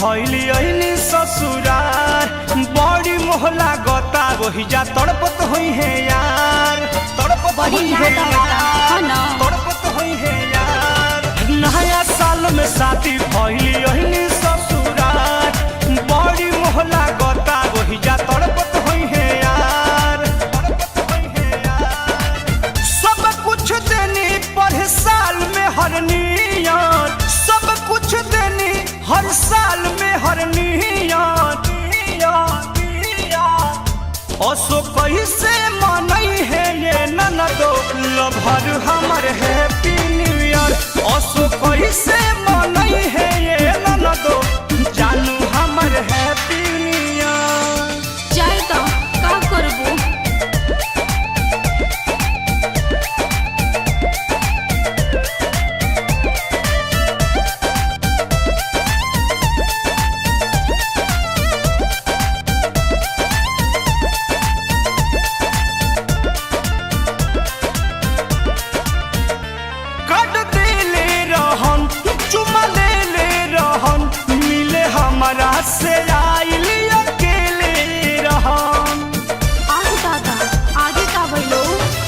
भइली अइनी ससुरार बड़ी मोहला गता वही जा तड़पत होई है यार तड़पत होई है तड़पत होई है यार। नया साल में शादी भइली अइनी ससुरार बड़ी मोहला गता वही जा तड़पत होई है यार तड़पत होई है यार। सब कुछ देनी पर साल में हर नियत सब कुछ देनी हर साल में हर नियत असो कैसे मनई है ये ननदो लभर हमर हैप्पी न्यू ईयर असो कैसे मनई है ये ननदो जानू हमर हैप्पी न्यू ईयर। जाए तो का करबू से आइली अकेले रहम आगे दादा आगे का भइलो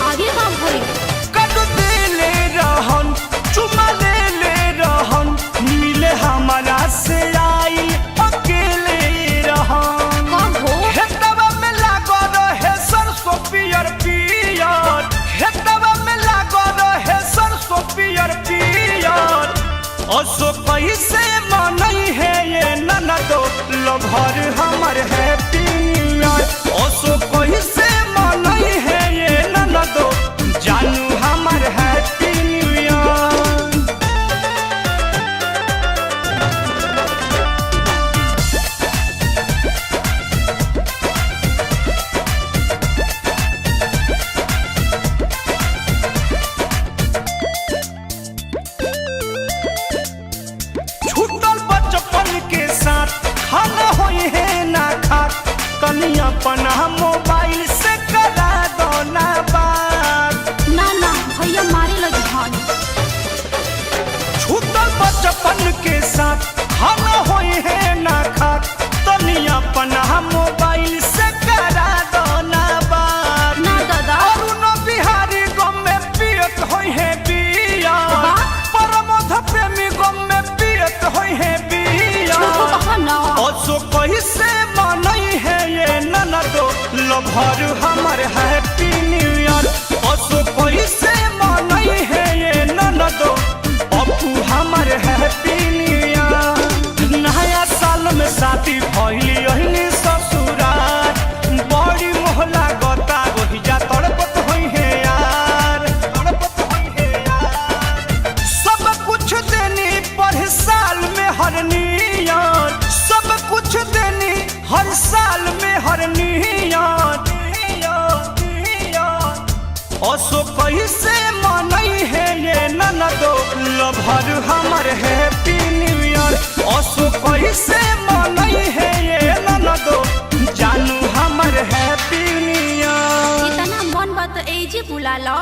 आगे का भइल कट देले रहन चुमा लेले रहन मिले हमारा से आइल अकेले रहम कहो हेतवा में लागो रहे सरसों पियर पियर हेतवा में लागो रहे सरसों पियर पियर असो कैसे मनई है ये ननदो लभर हमर हैप्पी न्यू ईयर असो कैसे मनई है ये ननदो जानू हमर हैप्पी न्यू ईयर। खाना होई है ना खाक कनी अपना मोबाइल से करा दो ना बात ना ना भैया मारे लगी हन छूटल बचपन के साथ खाना होई है ना खाक कनी अपना मोबाइल से करा दो ना बात ना दादा अरुण बिहारी गम में पियत होई है बिया परमोध प्रेमी गम में पियत होई है बिया असो कैसे मनई है ये ननदो लभर हमर हैप्पी न्यू ईयर असो कैसे मनई है ये ननदो अपू हमर हैप्पी न्यू ईयर। नया साल में शादी भइली अइनी ससुरार बड़ी मोहला गता वही जा तड़पत होई है यार तड़पत होई है यार। सब कुछ देनी पर साल में हर नियत सब कुछ देनी हर साल में हर नियत असो कैसे मनई है ये ननदो लभर हमर हैप्पी न्यू ईयर असो कैसे मनई है ये ननदो जानू हमर हैप्पी न्यू ईयर। इतना मन बात एजे बुला लो।